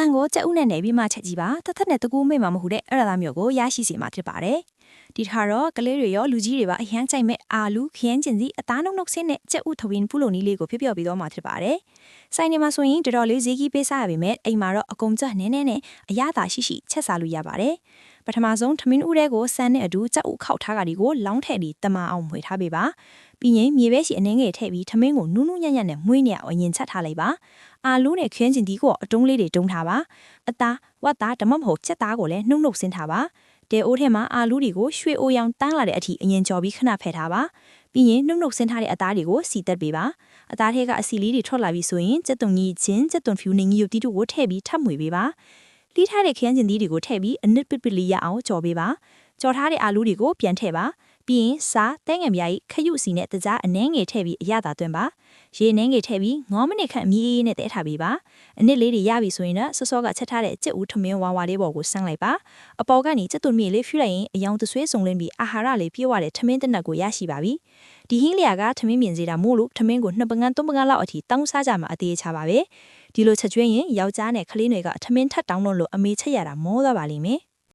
န်ကိုကြက်ဥနဲ့နေပြီးမှချက်ကြည့်ပါတသက်နဲ့တကူမိတ်မှာမဟုတ်တဲ့အဲ့ဒါမျိုးကိုရရှိစေမှာဖြစ်ပါတယ်ဒီထားတော့ကလေးတွေရောလူကြီးတွေပါအဟမ်းကြိုက်မဲ့အာလူခရမ်းကျင်စီအသားနှုတ်နှုတ်ဆင်းနဲ့ကြက်ဥထဝင်းပူလိုနီးလေးကိုဖြစ်ပြီးတော့မှဖြစ်ပါတယ်ဆိုင်နေမှာဆိုရင်တော်တော်လေးဈေးကြီးပေးစားရပေမဲ့အိမ်မှာတော့အကုန်ကျနည်းနည်းနဲ့အရသာရှိချက်စားလို့ရပါတယ်ပထမဆုံးထမင်းဥတဲကိုစမ်းနဲ့အတူကြက်ဥခောက်ထားတာဒီကိုလောင်းထည့်ပြီးတမအောင်မွေထားပေးပါပြီးရင်မြေပဲရှိအနှင်းငယ်ထည့်ပြီးထမင်းကိုနူးနူးညံ့ညံ့နဲ့မွေးနေအောင်အရင်ချက်ထားလိုက်ပါအာလူနဲ့ခရမ်းကျင်ဒီကိုအတုံးလေးတွေတုံးထားပါအသားဝတ်သားဓမ္မမဟုတ်ချက်သားကိုလည်းနှုတ်နှုတ်ဆင်းထားပါတဲအိုးထဲမှာအာလူတွေကိုရွှေအိုရောင်တန်းလာတဲ့အထိအရင်ကြော်ပြီးခဏဖယ်ထားပါပြီးရင်နှုတ်နှုတ်ဆင်းထားတဲ့အသားတွေကိုစီတက်ပေးပါအသားထဲကအစီလေးတွေထွက်လာပြီးဆိုရင်ကြက်သွန်ကြီးချင်းကြက်သွန်ဖြူနေကြီးတို့တီတို့ကိုထည့်ပြီးထပ်မွေပေးပါလိထားတဲ့ခရမ်းကျင်သီးတွေကိုထည့်ပြီးအနစ်ပစ်ပစ်လေးရအောင်ကြော်ပေးပါကြော်ထားတဲ့အာလူတွေကိုပြန်ထည့်ပါပြီးရင်စားတဲငယ်မြားကြီးခရုစီနဲ့တကြားအနှဲငယ်ထည့်ပြီးအရသာသွင်းပါရေနှဲငယ်ထည့်ပြီး9မိနစ်ခန့်အမြည်အေးနဲ့တဲထားပေးပါအနစ်လေးတွေရပြီဆိုရင်တော့စောစောကချက်ထားတဲ့ကြက်ဥထမင်းဝါဝါလေးပေါ်ကိုဆန်းလိုက်ပါအပေါ်ကနေကြက်သွန်မြေလေးဖြူလိုက်ရင်အယောင်တဆွေးစုံလင်းပြီးအာဟာရလေးပြည့်ဝတဲ့ထမင်းတစ်နက်ကိုရရှိပါပြီဒီဟင်းလျာကထမင်းမြင်စေတာမို့လို့ထမင်းကို2ပငန်း3ပငန်းလောက်အထိတောင်းစားကြမှာအသေးချပါပဲဒီလိုချက်ကျွေးရင်ယောက်ျားနဲ့ကလေးတွေကထမင်းထပ်တောင်းလို့အမေချက်ရတာမောသွားပါလိမ့်မယ်